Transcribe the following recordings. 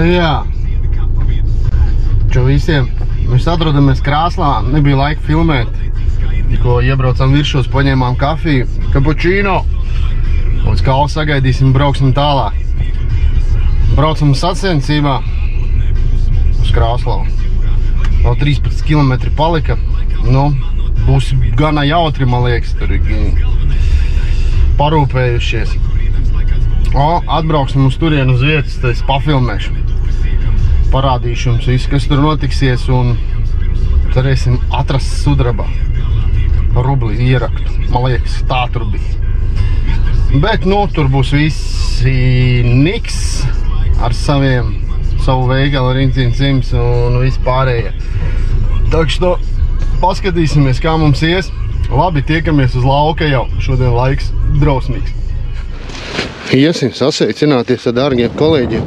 Jā. Čo visiem? Mēs atrodamies krāslā, nebija laika filmēt. Tikko iebraucam viršos, paņēmām kafiju, kapučīno. Līdz kalu sagaidīsim, brauksim tālāk. Braucam sacensībā uz Krāslavu. Vēl 13 km palika. Nu, būs gana jautri, man liekas, tur parūpējušies. Atbrauksim uz turienu uz vietas, tad es pafilmēšu. Parādīšu jums visu, kas tur notiksies, un cerēsim atrast sudraba rubli ieraktu. Man liekas, tā tur bija. Bet, nu, tur būs visi Niks ar savu veikalu Rincīns Sims un visi pārējie. Tā što paskatīsimies, kā mums ies. Labi, tiekamies uz lauka jau. Šodien laiks drausmīgs. Iesim sasveicināties ar dārgiem kolēģiem.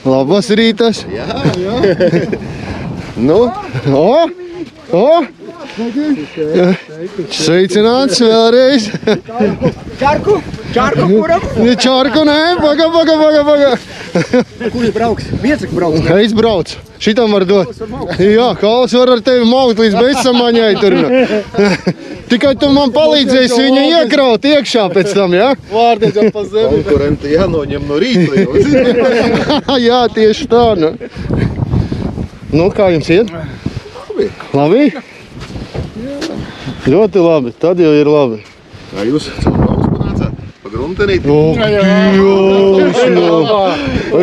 Labas rītas! Jā. Nu, sveicināts vēlreiz! Čarku kuram? Čarku, nē, paga! Kurš brauks? Viens, ka brauks? Es braucu. Šitam var dot. Jā, Kāls var ar tevi maukt līdz bezsamaņai tur. Tikai tu man palīdzēsi viņu iekraut iekšā pēc tam, jā? Vārdies jau pa zemi. Konkurenti jānoņem no rīta jau. Jā, tieši tā, nu. Nu, kā jums iet? Labi? Ļoti labi, tad jau ir labi. Kā jūs caur brauks panācāt? Pa gruntenīti?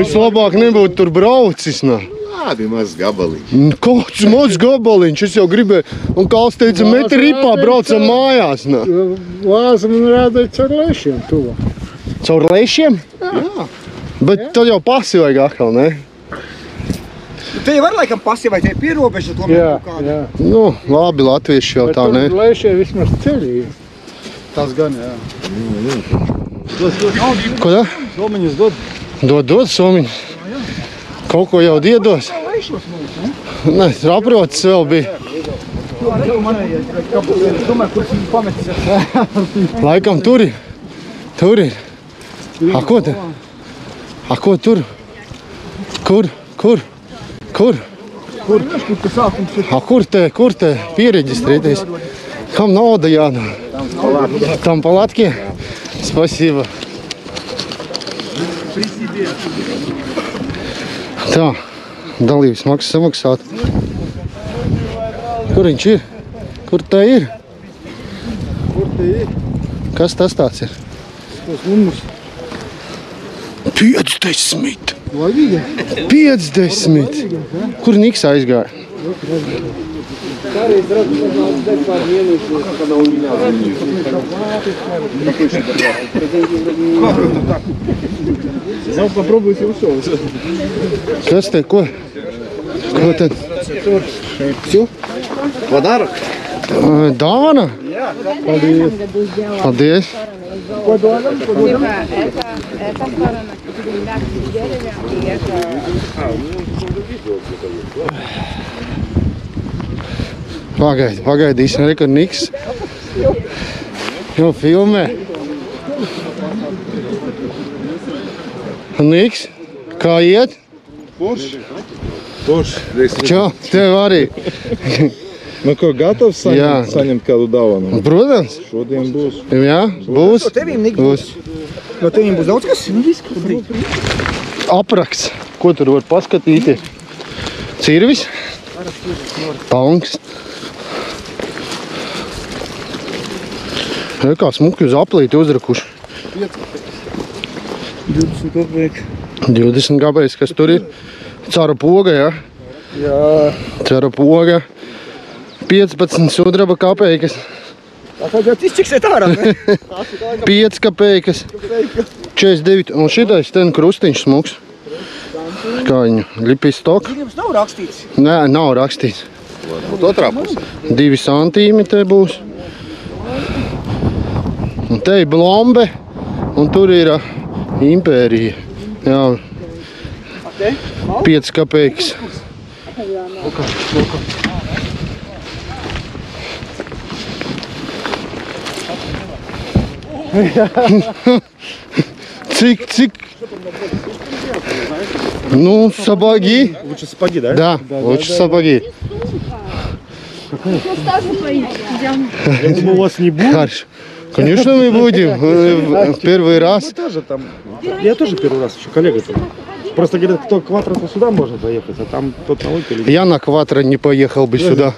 Es labāk nebūtu tur braucis, nā. Bija mazs gabaliņš. Kāds mazs gabaliņš, es jau gribēju. Un Kāls teica, meti ripā, braucam mājās, nā. Lāza man rādīja caur lešiem tuvā. Caur lešiem? Jā. Bet tad jau pasi vajag atkal, ne? Te jau var laikam pasi vai te pierobeža tomēr kaut kāda? Jā. Nu, labi, latvieši jau tā, ne? Bet tur lešie vismaz ceļī. Tas gan, jā. Ko tā? Somiņus dod. Dod somiņus. Kaut ko jau diedos. Nē, raprotis vēl bija. Laikam tur ir. Tur ir. A, ko te? A, ko tur? Kur? A, kur te piereģistrēties? Kam nauda jādod? Tam palatkie? Spasība. Tā, dalības maksas samaksāt. Kur viņš ir? Kur tā ir? Kas tas tāds ir? Tas numurs. 50! Laivīga? 50! Kur Niks aizgāja? Nav попробуйте ушел. Kas te, ko? Ko tad? Все? Подарок? Dāvana? Paldies. Это сторона, мягкие деревья, и это... Pagaidīsim, re, kur Niks. Jau filmē. Niks, kā iet? Forši. Čau, tev arī. Nu ko, gatavs saņemt kādu dāvanu? Protams. Šodien būs. Jā, būs. No tevīm Niks būs. No tevīm būs daudz kas? Nu, viss, kas brīd. Apraksts. Ko tur var paskatīties? Cirvis? Tanks. Kā smuki uz aplīti uzrakuši. 20 kopēki. 20 gabais, kas tur ir? Cara poga, jā? Jā. Cara poga. 15 sudraba kapeikas. Tā vajadzētu izčiksēt ārā, ne? 5 kapeikas. 49. Un šitais ten krustiņš smuks. Kā viņu? Lipistok? Jums nav rakstīts? Nē, nav rakstīts. Būt otrā pusē. 2 santīmi te būs. Un te ir blombe. Un tur ir impērija. Jā. 5 kapeikas. Цик. Ну, сапоги. Лучше сапоги, да? Да, лучше сапоги. Я думал, у вас не будет. Хорошо. Конечно, мы будем. В первый раз. Тоже там. Я тоже первый раз, еще коллега там. Просто говорят, кто кватро, то сюда может заехать, а там тот на Opel. Я на кватро не поехал бы сюда.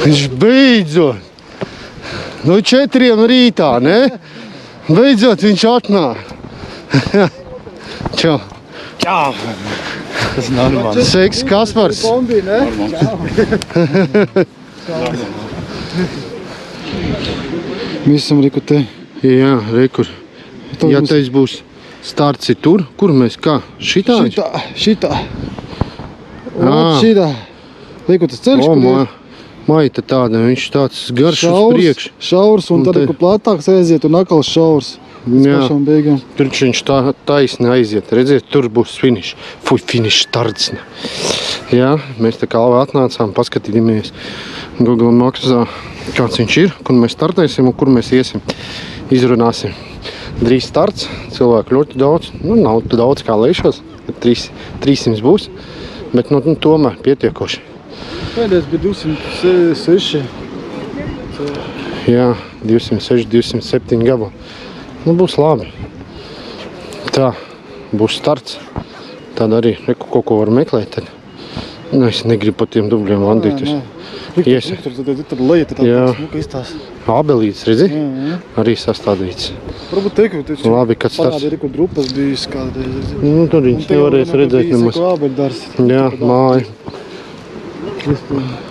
Beidzot! Nu 4 rītā, ne? Beidzot, viņš atnāk. Čau. Čau! Tas normāli. Sveiks, Kaspars. Kombi, ne? Mēs esam reku te. Jā, rekur. Ja teiks būs starts ir tur, kur mēs kā? Šitā? Šitā. Ā. Šitā. Reku tas ceļš, O, kur ir maita tāda, viņš tāds garš uz priekšu. šaurs, un tad te- reku platāks aiziet un atkal šaurs. Līdz Jā. pašām beigām. Tur viņš tā taisni aiziet. Redziet, tur būs finiš. Finiš starts. Jā, mēs tā kā atnācām, paskatījāmies Google Maksā, kāds viņš ir, kur mēs startēsim un kur mēs iesim. Izrunāsim. Drīz starts, cilvēku ļoti daudz. Nu, nav daudz kā lēšos, 300 būs, bet nu, tomēr pietiekoši. Pēdējais bija 206. Jā, 206, 207 gabali. Nu, būs labi. Tā, būs starts. Tad arī kaut ko var meklēt. Tad. Nu, es negribu pa tiem dubļiem vandīties. Iesi. Tur leja, Jā. smuka izstās. Abelītes, redzi? Arī sastādīts. Varbūt teiku, taču Labi, kad tas... parādi reku drupas bijis kādreiz. Nu, tur viņš nevarēs redzēt nemaz. Ābeļdars. Jā, māja.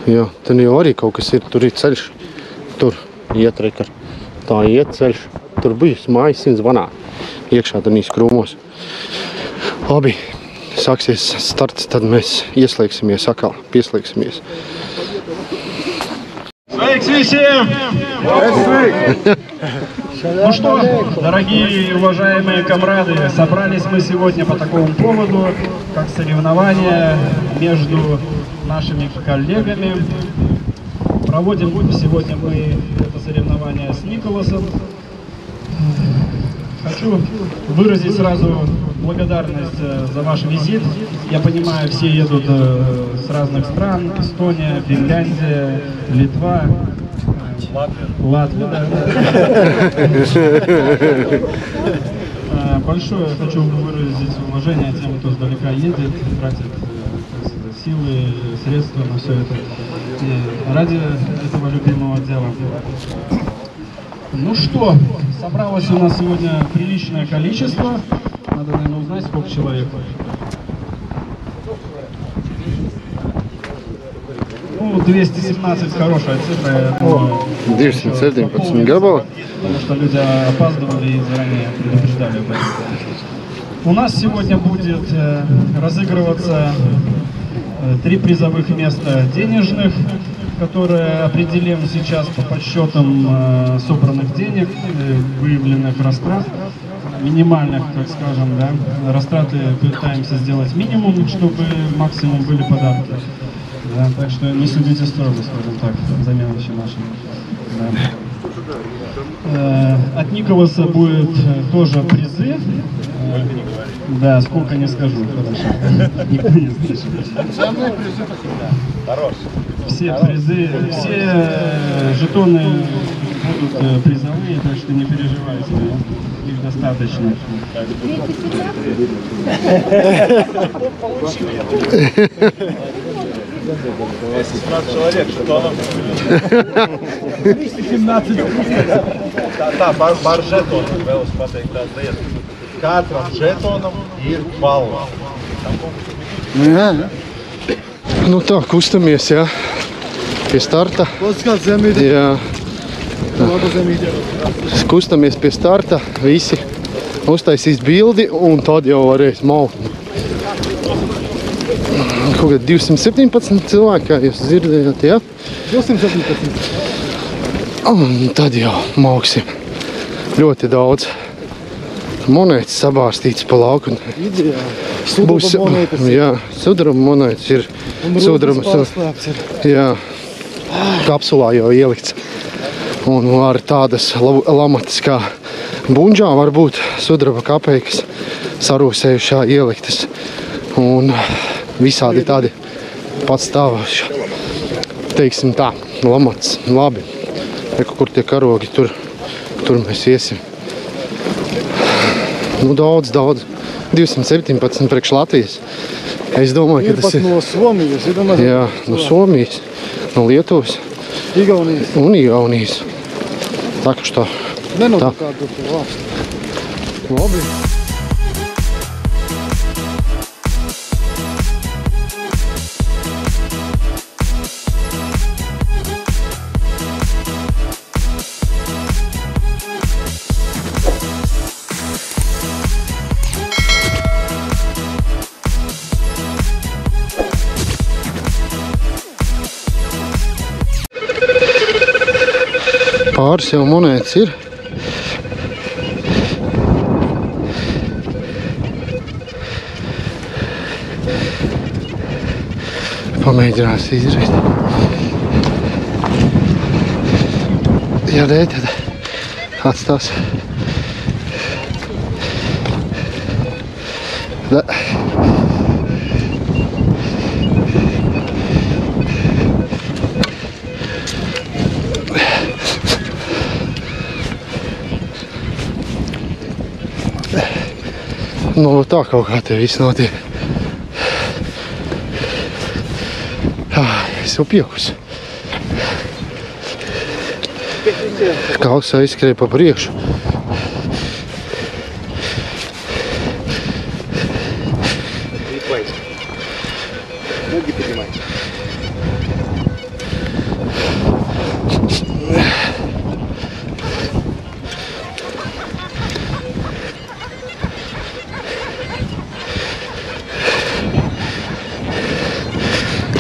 Jā, tad jau arī kaut kas ir. Tur ir ceļš. Tur iet rekar. Tā iet ceļš. Tur bija mājas 100 zvanā. Iekšā tad krūmos. Labi, sāksies starts, tad mēs ieslēgsimies atkal, pieslēgsimies. Свейк всем! Ну что, дорогие и уважаемые комрады, собрались мы сегодня по такому поводу, как соревнования между нашими коллегами. Проводим сегодня мы это соревнование с Николасом. Хочу выразить сразу благодарность за ваш визит. Я понимаю, все едут с разных стран. Эстония, Финляндия, Литва, Латвия. Да. Большое хочу выразить уважение тем, кто сдалека едет, тратит силы, средства на все это. И ради этого любимого дела. Ну что, собралось у нас сегодня приличное количество. Надо, наверное, узнать, сколько человек. Ну, 217 хорошая цифра, я думаю. 217 габала. Потому что люди опаздывали и заранее предупреждали об этом. У нас сегодня будет разыгрываться 3 призовых места денежных, которые определим сейчас по подсчетам собранных денег, выявленных растрат, минимальных, так скажем, да. Растраты пытаемся сделать минимум, чтобы максимум были подарки. Да, так что не судите строго, скажем так, за мелочи наши. Да. От Николаса будет тоже призы. Да, сколько не скажу, хорошо. Никто не слышит. Все призы, все жетоны будут призовые, так что не переживайте, их достаточно. 17 человек, жетонов. 217. Tā, par žetoniem vēl es pateiktu tās lietas. Katram žetonam ir balva. Nu tā, kustamies, jā. Pie starta. Pats kāds zemīte. Jā. Laba zemīte. Kustamies pie starta, visi uztaisīs bildi un tad jau varēs maukt. Kaut kā 217 cilvēki, kā jūs dzirdējāt, jā? 217. Un tad jau mauksim. ļoti daudz monētas sabārstītas pa lauku. Sudraba monētas. Jā, sudraba monētas ir. Un rūdas pārslēpts ir. Jā, kapsulā jau ielikts. Un var tādas lamatas kā bunģā var būt sudraba kapeikas sarūsējušā ieliktas. Un visādi tādi patstāvoši, teiksim tā, lamats. Labi, kur tie karogi, tur mēs iesim. Nu, daudz. 217 priekš Latvijas. Es domāju, ka tas ir... no Somijas, Jā, no Somijas, no Lietuvas. Igaunijas. Un Igaunijas. Tā, ka tā. Nenodot kādu to valstu. Labi. Pāris jau monētas ir. Pamēģinās izrist. Ja nē, tad atstās. Da. Nu, tā kaut kā te viss notiek. Es jau piekus. Kauss aizskrēja pa priekšu.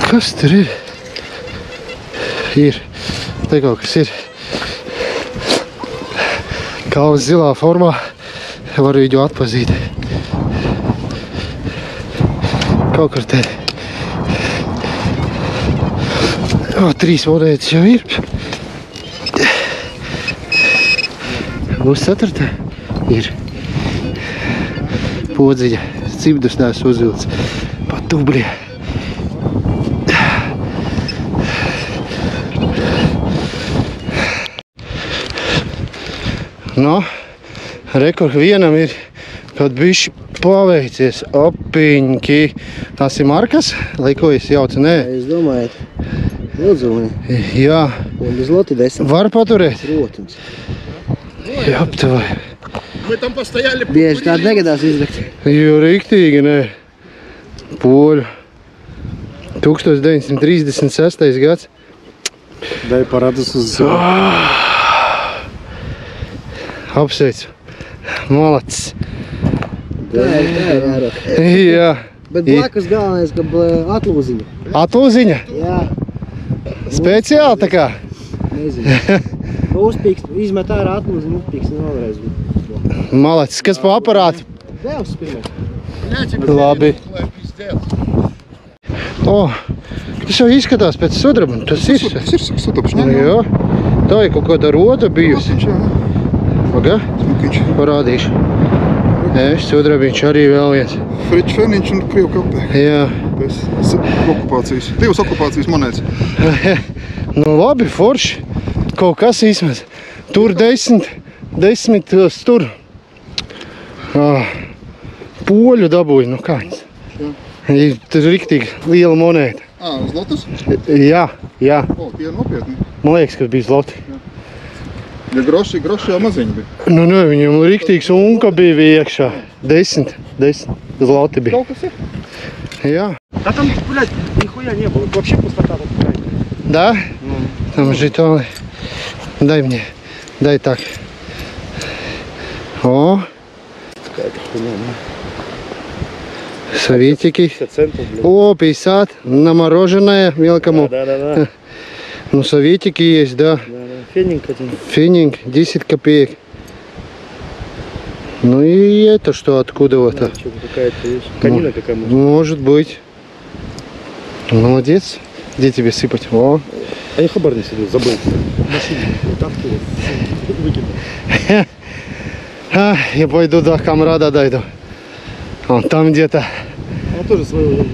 Kas tur ir? Ir. Te kaut kas ir. Kauss zilā formā. Var viņu atpazīt. Kaut kur te. O, 3 monētas jau ir. Būs 4. Ir. Podziņa. Cibdus nēs uzvilts. Pa tubļie. No, rekur vienam ir kaut bišķi paveicies. Opiņki. Tās ir markas, lai ko es jaucu? Nē. Es domāju, lūdzu, Jā. un zloti 10. Var paturēt? Protams. Jā, aptuvai. Bieži tādu negadās izlikt. Jo riktīgi, nē. Poļu. 1936. gads. Dai parādus uz Apsveicu. Malacis. Tā ir jārok. Jā. Bet blakus galvenais, ka atlūziņa. Atlūziņa? Jā, Speciāli tā kā? nezinu. Uzpīkst, izmet ārā atlūziņu, uzpīkst vēlreiz. Malacis. Kas pa aparātu? Devs pirmais. Labi. O, tas jau izskatās pēc sudraba. Tas ir sudabs, Jā. Tā ir kaut kāda roda bijusi. Paga? Parādīšu. Es sudrabiņš arī vēl viens. Fričs Feniņš un Krievu kapē. Jā. Tas okupācijas, 2 okupācijas monētas. Nu labi, forši. Kaut kas izmaz. Tur 10 tur. Poļu dabūja, nu kāds. Tas ir riktīgi liela monēta. Zlotus? Jā. O, tie nopietni. Man liekas, ka bija zloti. Ja groši jau maziņi bija. Nu, ne, viņam riktīgs unka bija iekšā. 10 zloti bija. Kaut kas ir? Jā. А там, блядь, нихуя не было. Вообще пустота вот какая-то. Да? Там жетоны. Дай мне. Дай так. О. Советики. 50 центов, блядь. О, 50. На мороженое мелкому. Да. Ну, советики есть, да. Фенинг один. Фенинг 10 копеек. Ну и это что, откуда-то? Какая-то вещь. Конина какая может. Может быть. Молодец. Где тебе сыпать? О. А я хабар не сидел, забыл. Машину вытаскивал, выкинул. Я пойду до камрада дойду. Он там где-то. Он тоже свою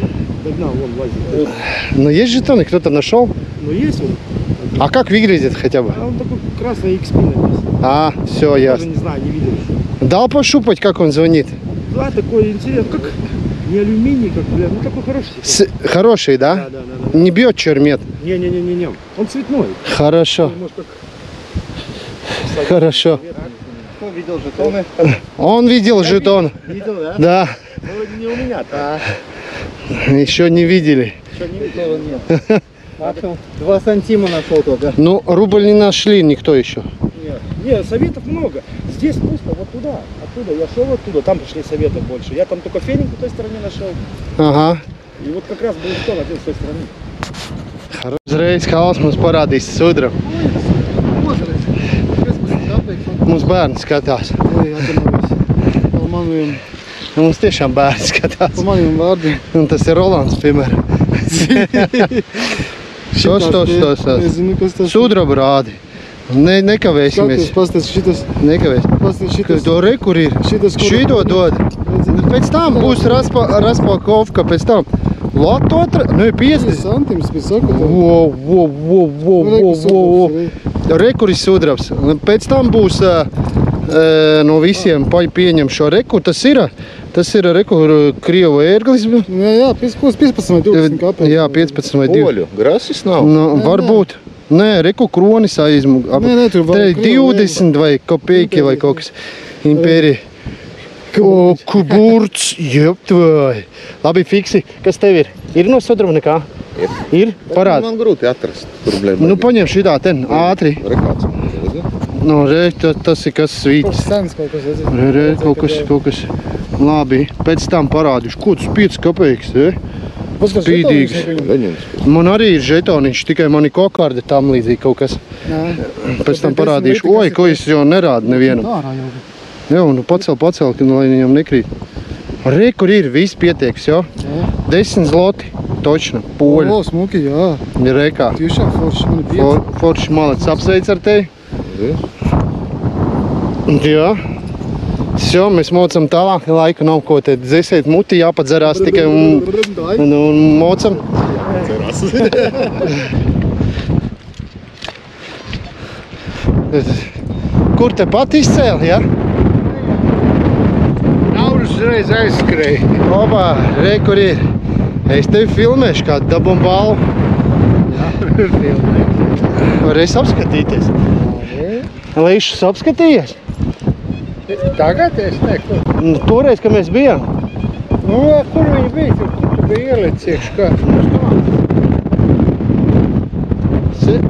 догнал, вон лазит. Но есть жетоны, кто-то нашел? Ну есть он. А как выглядит хотя бы? А он такой красный XP написан. А, все, Даже ясно. не знаю, не видел. Дал пошупать, как он звонит. Да, такой интересный, как не алюминий, как, бля, ну такой хороший. Хороший, да? Да. Не бьет чермет. Не. Он цветной. Хорошо. Может, как... Хорошо. Кто видел жетоны? Он видел жетон. Видел, да? Да. Вроде не у меня-то. Еще не видели. Что не видел, нет. 2 сантима нашел только. Ну, рубль не нашли никто еще. Нет, советов много. Здесь пусто, вот туда. Оттуда я шел оттуда, там пришли советы больше. Я там только феник в той стороне нашел. Aha. И вот как раз был жетон один с той стороны. Uzreiz Kāls mums parādīs sudrabu. Mums bērni skatās. Mums tiešām bērni skatās. Maniem vārdiem. Un tas ir Rolands, piemēram. Šos. Nezinu, kas tas Sudrabu rādi. Nekavēsimies. Pastāst šitas. Nekavēsimies. Pastāst šitas. To re, kur ir? Šitas, kur- Šito dod. Pēc tam būs raspakovka, pēc tam. Lat otra, nu ir 50. Santims, bet saka, tā. Re, kur ir sudrabs. Pēc tam būs no visiem pieņem šo reku. Tas ir reku Krievu ērglis. Jā, 15 vai 20 kāpēc. Jā, 15 vai 20. Oļu, grasis nav. Nu, varbūt. Nē, reku kronis aizmug. Nē, tur vēl Te 20 vai kopēki vai kaut kas. Impērija. O, kuburts, jebtvai. Labi, fiksi. Kas tev ir? Ir no sudraba nekā? Ir? Parād. Man grūti atrast problēmu. Nu, paņem šitā, ten, ātri. Rekāds. No, re, tas ir kas svītis. Stans kaut kas, redzēt. Re, kaut kas. Labi, pēc tam parādīšu. Ko tas 5 kopeikas, Spīdīgs. Man arī ir žetoniņš, tikai man ir kokārda tam līdzīgi kaut kas. Pēc tam parādīšu. Oi, ko es jau nerādu nevienam. Jā, nu pacel, lai viņam nekrīt. Re, kur ir, viss pietieks, jo? 10 zloti, točno, poļu. O, smuki, jā. Rekā. Tiešām forši, man ir 5. Forši malec, apsveic ar tevi. Jā. Все, mēs mocam tālāk, laika nav ko te dzēsēt muti, jāpadzerās tikai un mocam. Kur te pat izcēli, ja? Uzreiz aizskrēja. Opā, re, kur ir. Es tevi filmēšu, kā dabam balvu. Varēs apskatīties. Līšus apskatījies? Tagad es neko. Nu, toreiz, kad mēs bijām. Nu, kur viņi bija? Tur bija ielicies kā.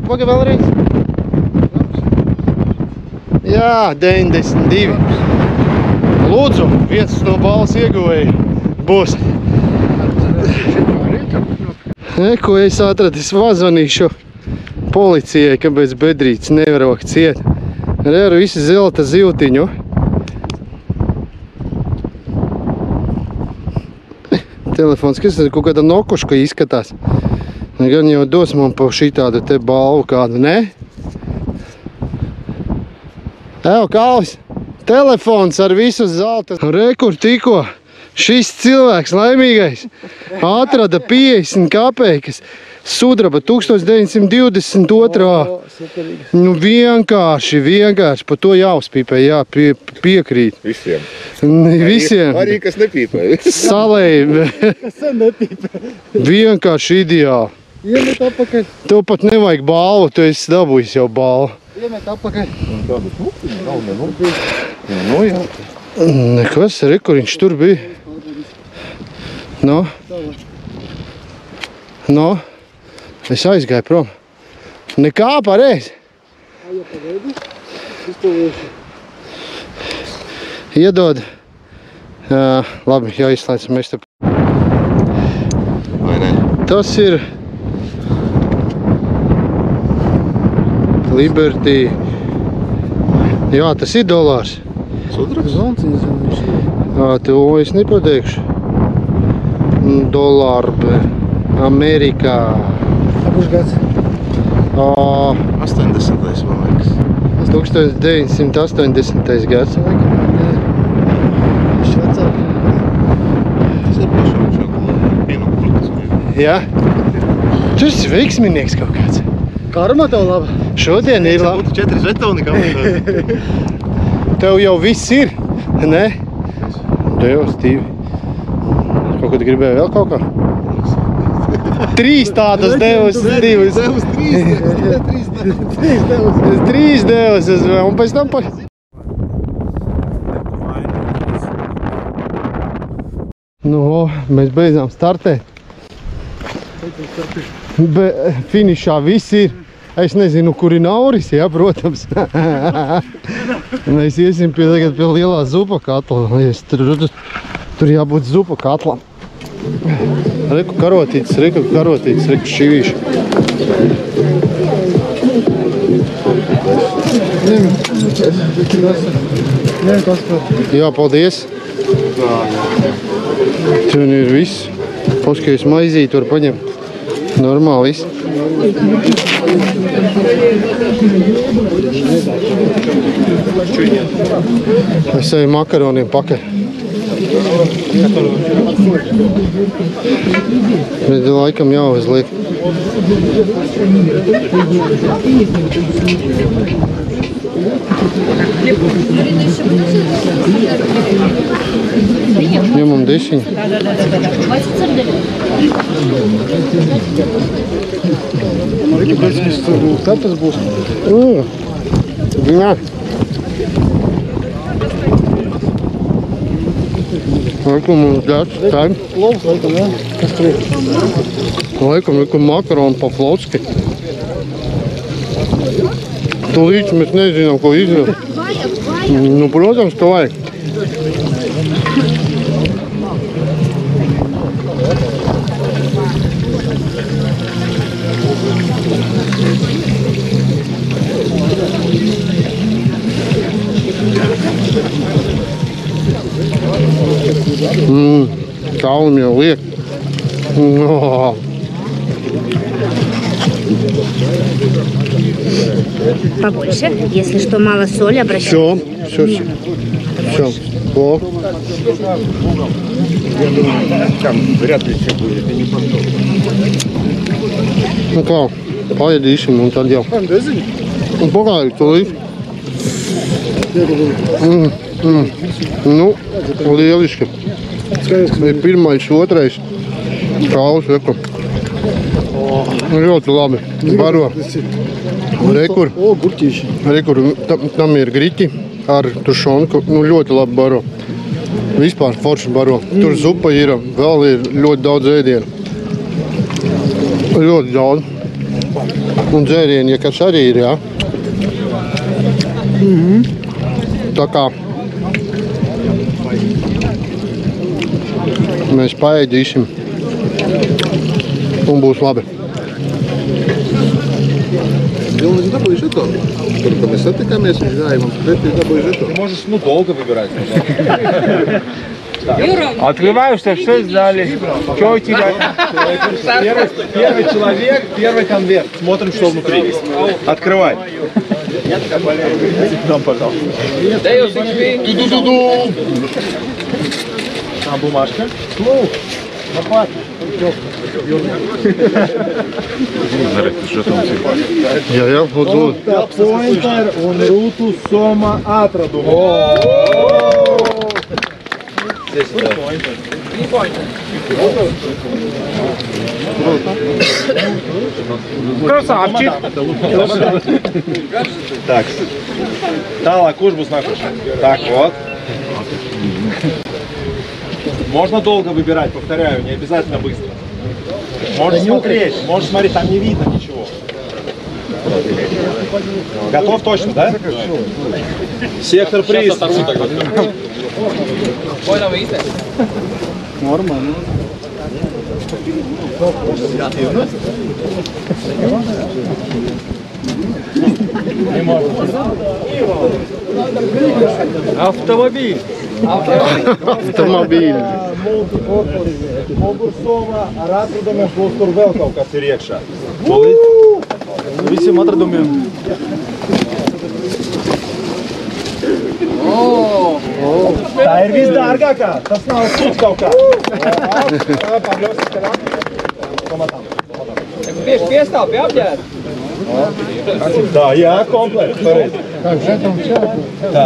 Paga vēlreiz. Jā, 92. Lūdzu, viens no balvas ieguvēja būs. Ko es atradis, vazvanīšu policijai, kāpēc bedrīts nevarok ciet. Ar visi zelta zivtiņu. Telefons, kas ir kaut kāda nokuška izskatās. Gan jau dos man pa šitādu te balvu kādu, ne? Evo, Kālis! Telefons ar visu zelta. Re, kur tikko šis cilvēks laimīgais atrada 50 kapeikas sudraba 1922. Nu, vienkārši. Pa to jāuzpīpē, piekrīt. Visiem. Visiem. Arī kas nepīpē. Salēji. Kas sen nepīpē. Vienkārši ideāli. Iemet apakaļ. Tev pat nevajag balvu, tu esi dabūjis jau balvu. Iemet apakaļ. Nu, jā. Nekas, re, kur viņš tur bija. No. Es aizgāju prom. Nekā pareizi. Iedod. Labi, jāizslēdz. Mēs te... Vai ne? Tas ir Liberty. Jā, tas ir dolārs. Sudrabs? Zelts nezinu. To es nepateikšu. Dolārbi. Amerikā. Kurš gads? 80. man liekas. 1980. gads. Viņš vecāk. Tas ir pašam pienu produkts. Jā. Šis ir veiksminieks kaut kāds. Karma tev laba. Šodien ir labi. Būtu 4 žetoni kamatā. Tev jau viss ir, ne? Dievs, 2. Kaut kad gribēju vēl kaut kā? 3 tādas devus, 2. Devus 3. 3 devus, un pēc tam Nu, mēs beidzām startēt. Finišā viss ir. Es nezinu, kur ir Nauris, jā, protams. Mēs iesim tagad pie lielā zupa katla. Tur jābūt zupa katlam. Reku karotītes, reku šķivīši. Jā, paldies. Tur ir viss. Paskaties, maizīt var paņemt. Normāli viss. Es eju makaroniem pakaļ. Bet laikam jāuzliek. Ņemam desiņu. Kā tas būs? Jā. Laikam mums ģērts taim. Lovs, laikam, jā? Kas tur ir? Laikam makaronu pa flotski. Tūlīt mēs nezinām, ko izvēl. Nu, protams, ka vajag. Kaulim jau liek. Побольше. Если что, мало соли, обращайтесь. Все. О. Там вряд ли все будет. Nu kā, paēdīsim un tad jau. Un pagāju tūlīt. Nu, lieliski. Ir pirmais, otrais. Kauls, reku. Ļoti labi. Baro. Rekur. O, gurķīši. Rekur, tam ir griķi ar tušonku. Nu, ļoti labi baro. Vispār forši baro. Tur zupa ir, vēl ir ļoti daudz ēdienu. Ļoti daudz. Un dzērieni, ja kas arī ir, jā. Tā kā mēs paēdīsim un būs labi. Vilnis dabūja žetonu. Tur, kad mēs satikāmies, viņš gāja mums pretī dabūja žetonu. Ты можешь, долго выбирать. Открываешь, что все сдали. Что у тебя? Первый человек, первый конверт. Смотрим, что внутри. Открывай. Нам, пожалуйста. А бумажка? Jā, lūdzu. Pointer un Rūtu Soma atradumu. Красавчик. Так. Tālāk, kurš būs nākošais? Так, вот. Можно долго выбирать, повторяю, не обязательно быстро. Можешь смотреть, там не видно ничего. Готов точно, да? Сектор приз. Нормально. Автомобиль. Автомobīļi. Mugursoma ar atradumiem plus tur vēl kaut kas ir iekšā. Visiem atradumiem. Tā ir visdārgākā. Tas nav skūts kaut kā. Bieži piestāpi apģēri. Tā, jā, komplekts. Pareizi. Tā.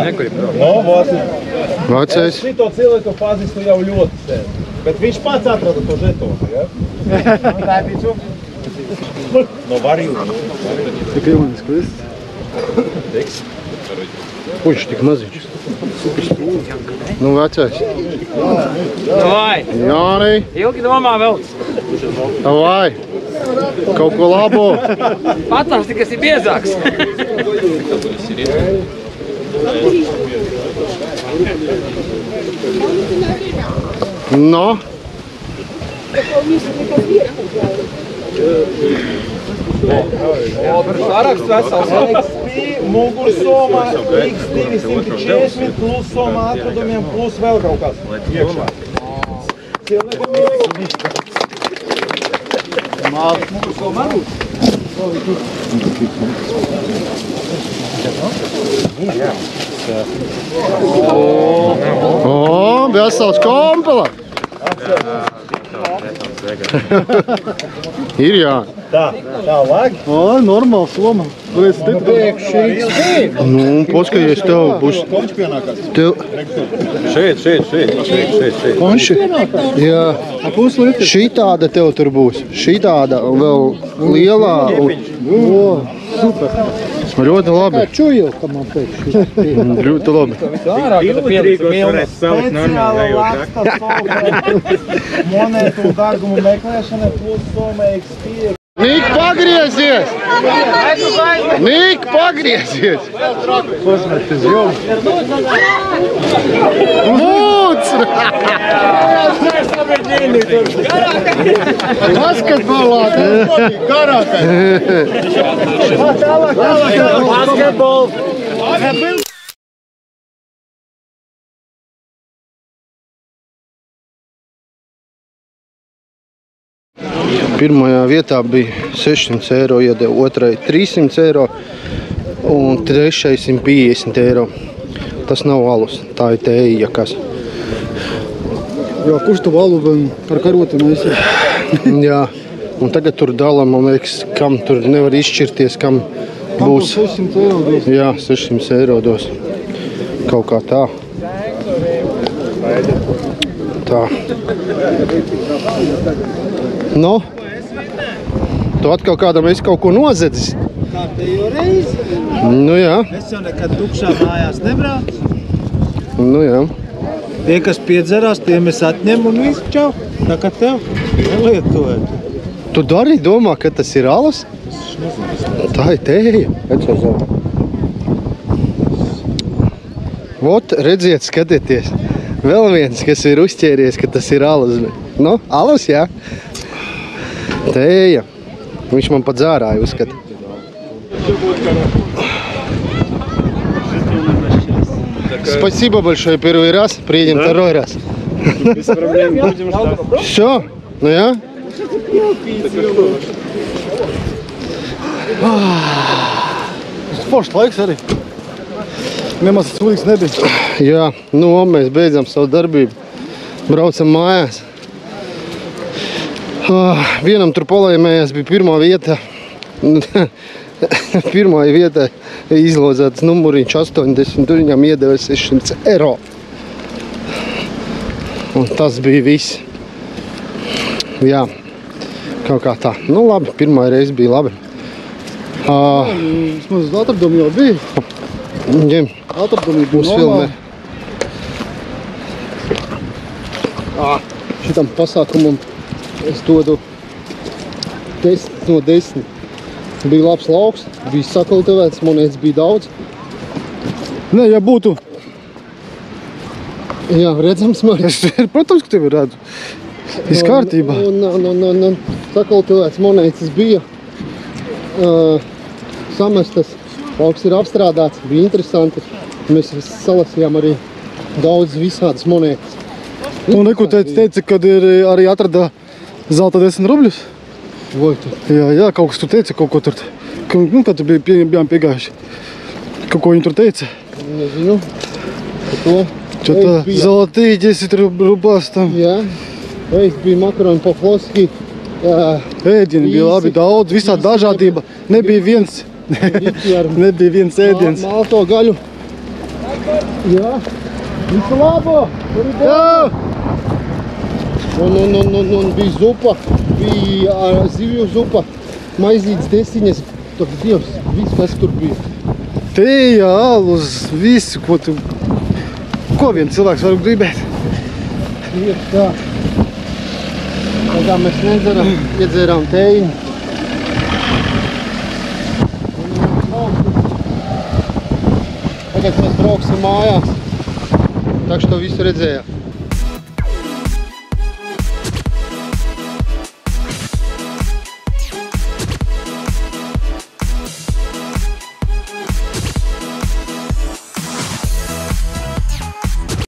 No, vot. Vecais. Šito cilvēku pazīstu jau ļoti sen. Bet viņš pats atrada to žetonu, ja? Tā ir pīcu? No varjūta. Tik Ionis, ko es? Puiši, tik maziņš. Nu, vecais. Davai. Jāni. Ilgi domā vēl. Davai. Kaut ko labo. Patams tikas ir biezāks. No. Saraksts vesels. Mugursoma X240 plus soma atradumiem plus vēl kaut kas iekšā. O, vesels kompela. Ir jā. Tā vajag? O, normāls loma. Nu, paskaties, tev būs... Tev... Šeit. Konši? Jā. Šī tāda tev tur būs. Šī tāda vēl lielā. O, super. Ļoti labi. Čuju, ka man pēc. Ļoti labi. Speciāla laksta sofa monētu un dārgumu meklēšana plus soma X5. Nik, pagriezies! Nik, pagriezies! Uzmetis jums. Mūts! Basketbolā! Karākai! Basketbol! Pirmajā vietā bija 600 eiro, iedeva otrai 300 eiro un trešai 150 eiro. Tas nav alus, tā ir tēja kas. Jā, kurš tu valu ar karoti mēs ir? Jā, un tagad tur dala, man liekas, kam tur nevar izšķirties, kam būs. 600 eiro dos. Jā, 600 eiro dos. Kaut kā tā. Tā. Nu? Tu atkal kādam esi kaut ko nozedzis? Kārtējo reizi. Nu jā. Es jau nekad tukšā mājās nebraucu. Nu jā. Tie, kas piedzerās, tiem es atņemu un visu čau. Tā kā tev nelietoju. Tu dari domā, ka tas ir alus? Tā ir tēja. Vot, redziet, skatieties. Vēl viens, kas ir uzķēries, ka tas ir alus. Nu, alus, jā. Tēja. Viņš man pat zārāja uzskata. Спасибо большое, первый раз. Приедем второй раз. Без проблем, будем ждать. Все? Ну я? Foršs laiks arī. Nemaz sūdīgs nebija. Jā, nu mēs beidzam savu darbību. Braucam mājās. Vienam tur polēmējās bija pirmā vieta. Pirmā vieta izlozētas numuriņš 80, tur viņam iedeva 600 eiro. Un tas bija viss. Jā, kaut kā tā. Nu labi, pirmā reize bija labi. Vismaz atradumi jau bija. Ņem, Atradumi bija mums filmē. Šitam pasākumam es dodu 10 no 10. Bija labs lauks, bija sakultivēts, monētas bija daudz. Nē, ja būtu... Jā, redzams man. Protams, ka tevi redzu. Viss kārtībā. Un sakultivēts monētas bija samestas, lauks ir apstrādāts, bija interesanti. Mēs salasījām arī daudz visādas monētas. Un neko teica, kad ir arī atradā zelta 10 rubļus? Vai tu? Jā, kaut kas tur teica, kaut ko tur. Nu, kad bijām piegājuši. Kaut ko viņi tur teica? Nezinu. Par to. Čo-tā zolotī 10 rubās tam. Jā. Veids bija makaroni po-floski. Ēdieni bija labi daudz, visā dažādība. Nebija viens ēdiens. Malto gaļu. Jā. Visu labo! Jā! Un bija zupa, bija zivju zupa, maizītes desiņas, tur Dievs, viss, kas tur bija. Teja, alus, visu, ko viens cilvēks var gribēt. Tieši tā. Tādā mēs nedzeram, iedzērām teju. Tagad mēs brauksim mājās. Tā, što visu redzējāt.